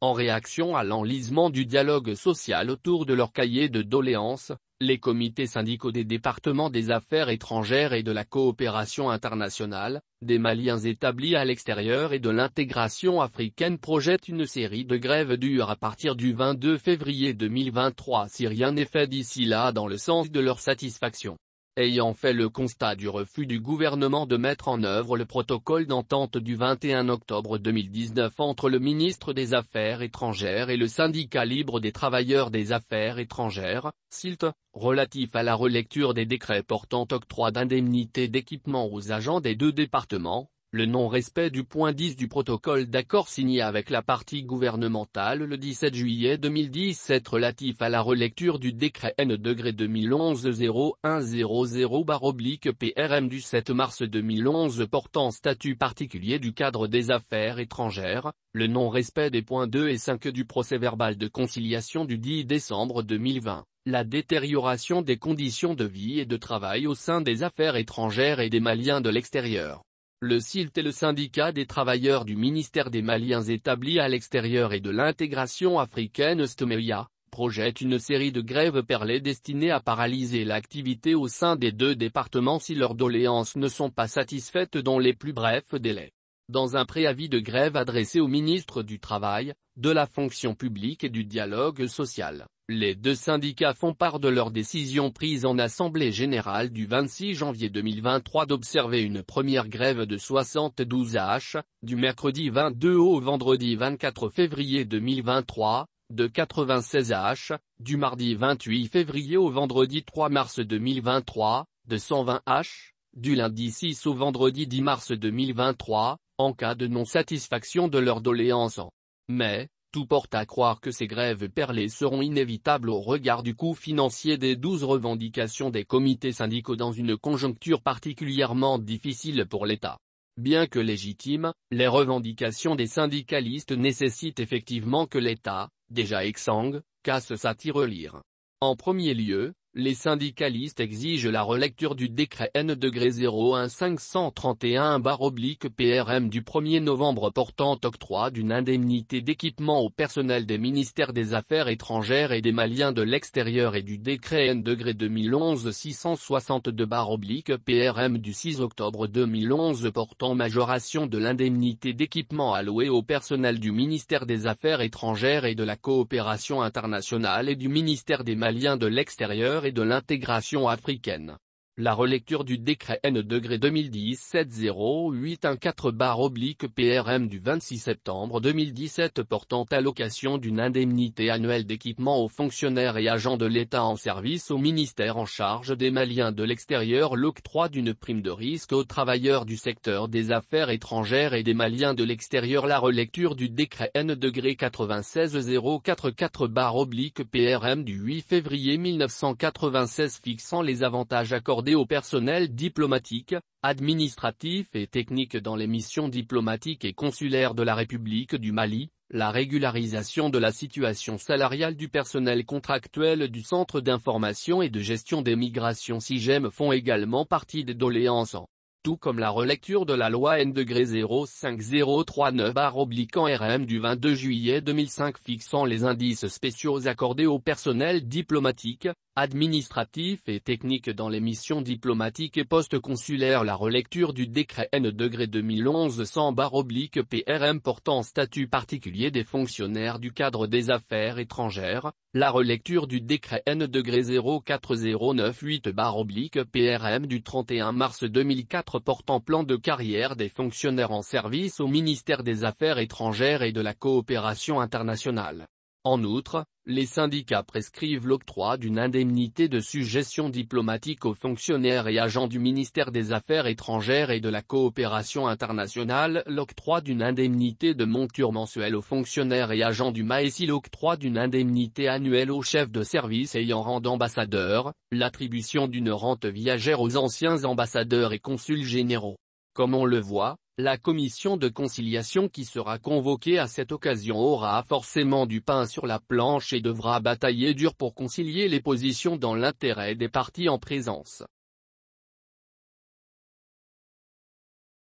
En réaction à l'enlisement du dialogue social autour de leur cahier de doléances, les comités syndicaux des départements des affaires étrangères et de la coopération internationale, des Maliens établis à l'extérieur et de l'intégration africaine projettent une série de grèves dures à partir du 22 février 2023 si rien n'est fait d'ici là dans le sens de leur satisfaction. Ayant fait le constat du refus du gouvernement de mettre en œuvre le protocole d'entente du 21 octobre 2019 entre le ministre des Affaires étrangères et le syndicat libre des travailleurs des affaires étrangères, SILT, relatif à la relecture des décrets portant octroi d'indemnités d'équipement aux agents des deux départements, le non-respect du point 10 du protocole d'accord signé avec la partie gouvernementale le 17 juillet 2017 relatif à la relecture du décret N-2011-0100/PRM du 7 mars 2011 portant statut particulier du cadre des affaires étrangères, le non-respect des points 2 et 5 du procès-verbal de conciliation du 10 décembre 2020. La détérioration des conditions de vie et de travail au sein des affaires étrangères et des Maliens de l'extérieur. Le SILT et le syndicat des travailleurs du ministère des Maliens établis à l'extérieur et de l'intégration africaine STOMEIA, projettent une série de grèves perlées destinées à paralyser l'activité au sein des deux départements si leurs doléances ne sont pas satisfaites dans les plus brefs délais. Dans un préavis de grève adressé au ministre du Travail, de la fonction publique et du dialogue social, les deux syndicats font part de leur décision prise en Assemblée générale du 26 janvier 2023 d'observer une première grève de 72 h, du mercredi 22 au vendredi 24 février 2023, de 96 h, du mardi 28 février au vendredi 3 mars 2023, de 120 h, du lundi 6 au vendredi 10 mars 2023, en cas de non-satisfaction de leurs doléances. Mais, tout porte à croire que ces grèves perlées seront inévitables au regard du coût financier des 12 revendications des comités syndicaux dans une conjoncture particulièrement difficile pour l'État. Bien que légitimes, les revendications des syndicalistes nécessitent effectivement que l'État, déjà exsangue, casse sa tirelire. En premier lieu, les syndicalistes exigent la relecture du décret N-01531/PRM du 1er novembre portant octroi d'une indemnité d'équipement au personnel des ministères des Affaires étrangères et des Maliens de l'extérieur et du décret N-2011-662/PRM du 6 octobre 2011 portant majoration de l'indemnité d'équipement allouée au personnel du ministère des Affaires étrangères et de la coopération internationale et du ministère des Maliens de l'extérieur et de l'intégration africaine. La relecture du décret N-2017-0814/PRM du 26 septembre 2017 portant allocation d'une indemnité annuelle d'équipement aux fonctionnaires et agents de l'État en service au ministère en charge des Maliens de l'extérieur, l'octroi d'une prime de risque aux travailleurs du secteur des affaires étrangères et des Maliens de l'extérieur, la relecture du décret N-96044/PRM du 8 février 1996 fixant les avantages accordés au personnel diplomatique, administratif et technique dans les missions diplomatiques et consulaires de la République du Mali, la régularisation de la situation salariale du personnel contractuel du Centre d'information et de gestion des migrations SIGEM font également partie des doléances. Tout comme la relecture de la loi N-05039/RM du 22 juillet 2005 fixant les indices spéciaux accordés au personnel diplomatique, administratif et technique dans les missions diplomatiques et post-consulaires, la relecture du décret N-2011-100/PRM portant statut particulier des fonctionnaires du cadre des affaires étrangères, la relecture du décret N-2004098/PRM du 31 mars 2004 portant plan de carrière des fonctionnaires en service au ministère des Affaires étrangères et de la coopération internationale. En outre, les syndicats prescrivent l'octroi d'une indemnité de suggestion diplomatique aux fonctionnaires et agents du ministère des Affaires étrangères et de la coopération internationale, l'octroi d'une indemnité de monture mensuelle aux fonctionnaires et agents du MAESI, l'octroi d'une indemnité annuelle aux chefs de service ayant rang d'ambassadeur, l'attribution d'une rente viagère aux anciens ambassadeurs et consuls généraux. Comme on le voit, la commission de conciliation qui sera convoquée à cette occasion aura forcément du pain sur la planche et devra batailler dur pour concilier les positions dans l'intérêt des parties en présence.